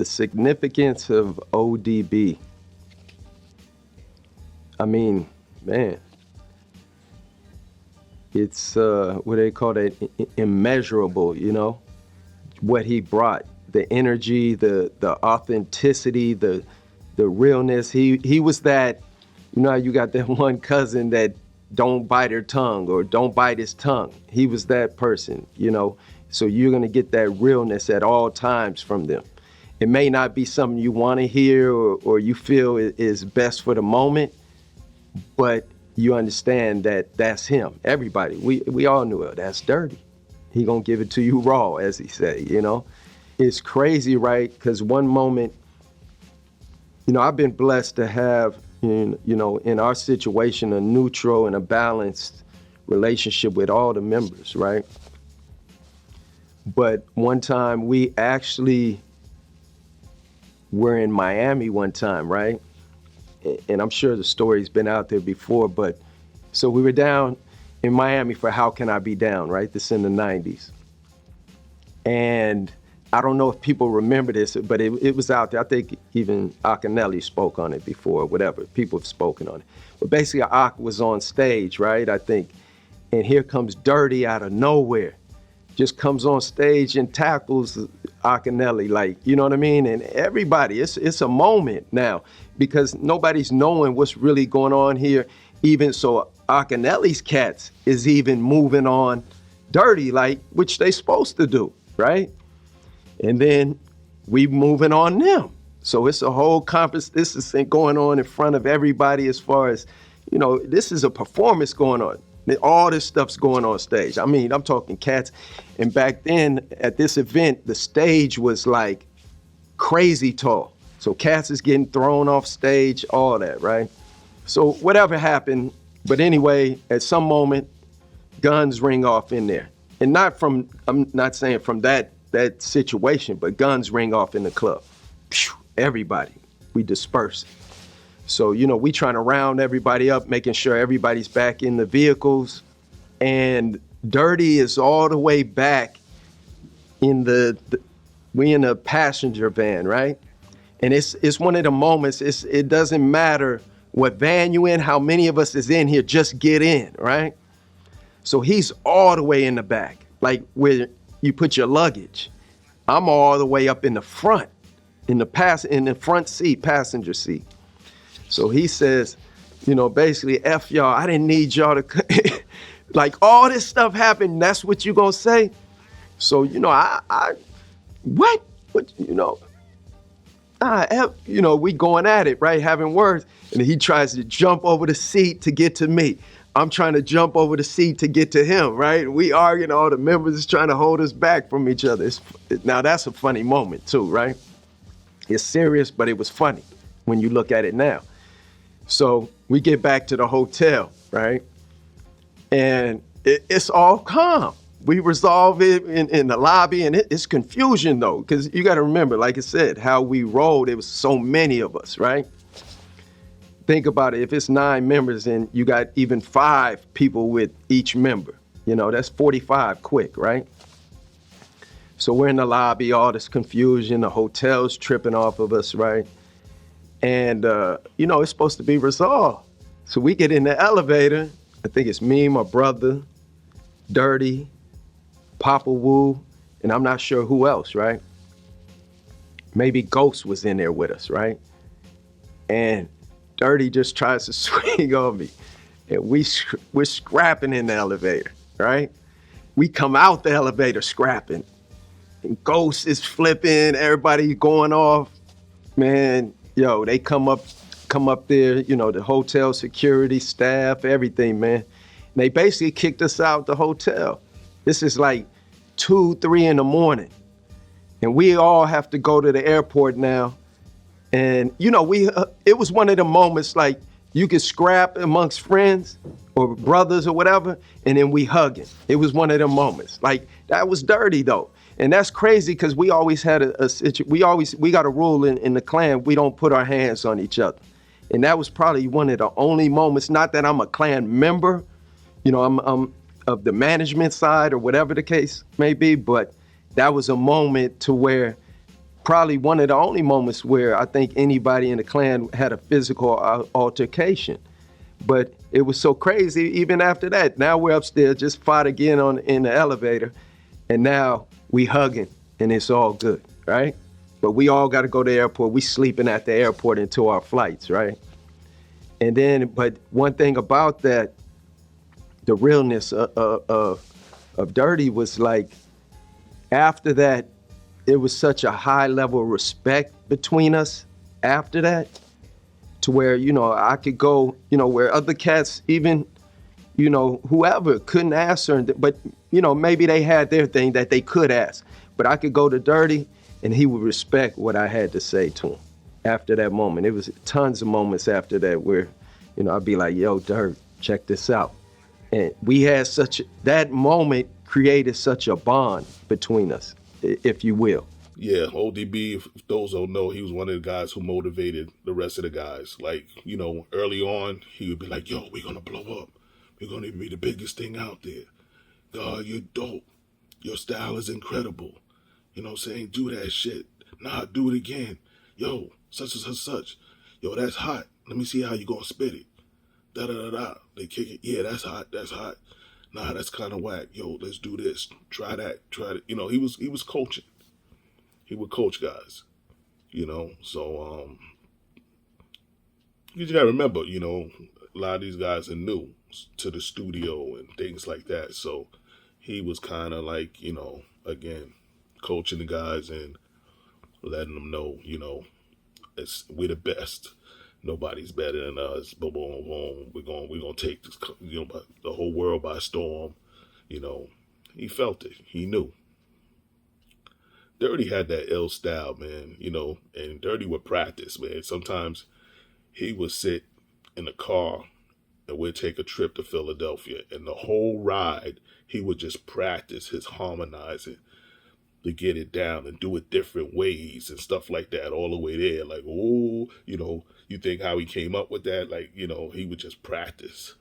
the significance of ODB. I mean, man, it's what they call it, immeasurable, you know, what he brought, the energy, the authenticity, the realness. He was that, you know, you got that one cousin that don't bite her tongue or don't bite his tongue. He was that person, you know. So you're gonna get that realness at all times from them. It may not be something you wanna hear or you feel is best for the moment, but you understand that that's him. Everybody, we all knew it. That's dirty. He gonna give it to you raw, as he say, you know. It's crazy, right? Because one moment, you know, I've been blessed to have, you know, in our situation, a neutral and a balanced relationship with all the members, right? But one time we actually were in Miami one time, right? And I'm sure the story's been out there before, but so we were down in Miami for How Can I Be Down, right? This in the 90s. And I don't know if people remember this, but it was out there. I think even Akinelli spoke on it before, whatever. People have spoken on it. But basically, Ak was on stage, right? I think. And here comes Dirty out of nowhere. Just comes on stage and tackles Akinelli, like, you know what I mean? And everybody, it's a moment now because nobody's knowing what's really going on here. Even so, Akinelli's cats is even moving on Dirty, like, which they supposed to do, right? And then we moving on them. So it's a whole conference. This is going on in front of everybody as far as, you know, this is a performance going on. All this stuff's going on stage. I mean, I'm talking cats. And back then at this event, the stage was like crazy tall. So cats is getting thrown off stage, all that, right? So whatever happened, but anyway, at some moment, guns ring off in there. And not from, I'm not saying from that situation, but guns ring off in the club. Phew, everybody, we disperse. So, you know, we trying to round everybody up, making sure everybody's back in the vehicles. And Dirty is all the way back in we in a passenger van, right? And it's one of the moments, it doesn't matter what van you in, how many of us is in here, just get in, right? So he's all the way in the back, like where you put your luggage. I'm all the way up in the front, in the front seat, passenger seat. So he says, you know, basically, F y'all, I didn't need y'all to, like all this stuff happened, that's what you gonna say? So, you know, what, you know, you know, we going at it, right, having words, and he tries to jump over the seat to get to me. I'm trying to jump over the seat to get to him, right? We arguing, all the members is trying to hold us back from each other. Now that's a funny moment too, right? It's serious, but it was funny when you look at it now. So we get back to the hotel, right? And it's all calm. We resolve it in the lobby, and it's confusion though, because you got to remember, like I said, how we rolled, it was so many of us, right? Think about it, if it's 9 members and you got even 5 people with each member, you know, that's 45 quick, right? So we're in the lobby, all this confusion, the hotel's tripping off of us, right? And, you know, it's supposed to be resolved. So we get in the elevator. I think it's me, my brother, Dirty, Papa Wu, and I'm not sure who else, right? Maybe Ghost was in there with us, right? And Dirty just tries to swing on me. And we're scrapping in the elevator, right? We come out the elevator scrapping. And Ghost is flipping, everybody going off. Man, yo, they come up there, you know, the hotel security staff, everything, man. And they basically kicked us out the hotel. This is like 2, 3 in the morning. And we all have to go to the airport now. And, you know, it was one of the moments like you could scrap amongst friends or brothers or whatever, and then we hugging. It was one of them moments. Like, that was dirty though. And that's crazy because we always had we got a rule in the clan, we don't put our hands on each other. And that was probably one of the only moments, not that I'm a clan member, you know, I'm of the management side or whatever the case may be, but that was a moment to where probably one of the only moments where I think anybody in the clan had a physical altercation. But it was so crazy even after that. Now we're upstairs, just fought again in the elevator, and now we hugging and it's all good, right? But we all got to go to the airport. We sleeping at the airport until our flights, right? And then, but one thing about that, the realness of Dirty was like, after that, it was such a high level of respect between us after that, to where, you know, I could go, you know, where other cats, even, you know, whoever couldn't ask certain, but, you know, maybe they had their thing that they could ask, but I could go to Dirty and he would respect what I had to say to him after that moment. It was tons of moments after that where, you know, I'd be like, yo, Dirt, check this out. And we had that moment created such a bond between us, if you will. Yeah, ODB, if those don't know, he was one of the guys who motivated the rest of the guys. Like, you know, early on, he would be like, yo, we're going to blow up. We're going to be the biggest thing out there. God, you're dope. Your style is incredible. You know what I'm saying? Do that shit. Nah, do it again. Yo, such and such. Yo, that's hot. Let me see how you going to spit it. Da-da-da-da. They kick it. Yeah, that's hot. That's hot. Nah, that's kind of whack. Yo, let's do this. Try that. Try it. You know, he was coaching. He would coach guys, you know. So you just gotta remember, you know, a lot of these guys are new to the studio and things like that. So he was kind of like, you know, again, coaching the guys and letting them know, you know, we're the best. Nobody's better than us. Boom, boom, boom. We're gonna take this, you know, the whole world by storm. You know, he felt it. He knew. Dirty had that ill style, man, you know, and Dirty would practice, man. Sometimes he would sit in a car and we'd take a trip to Philadelphia, and the whole ride, he would just practice his harmonizing to get it down and do it different ways and stuff like that all the way there. Like, oh, you know, you think how he came up with that? Like, you know, he would just practice.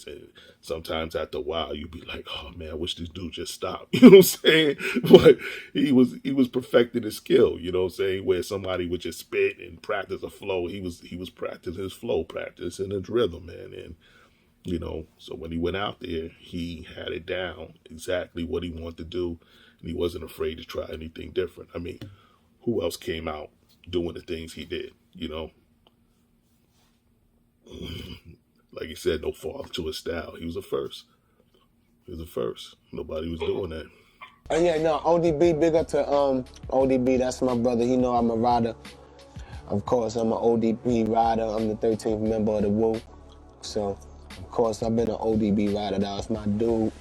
And sometimes after a while you'd be like, oh man, I wish this dude just stopped. You know what I'm saying? But he was perfecting his skill, you know what I'm saying? Where somebody would just spit and practice a flow. He was practicing his flow, practicing his rhythm, man. And you know, so when he went out there, he had it down exactly what he wanted to do, and he wasn't afraid to try anything different. I mean, who else came out doing the things he did, you know? Like he said, no father to his style. He was the first. Nobody was doing that. Oh yeah, no, ODB, big up to ODB, that's my brother. He know I'm a rider. Of course, I'm an ODB rider. I'm the 13th member of the Wu. So, of course, I've been an ODB rider. That was my dude.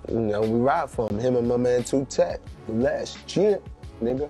You know, we ride for him and my man 2 Tech last year, nigga.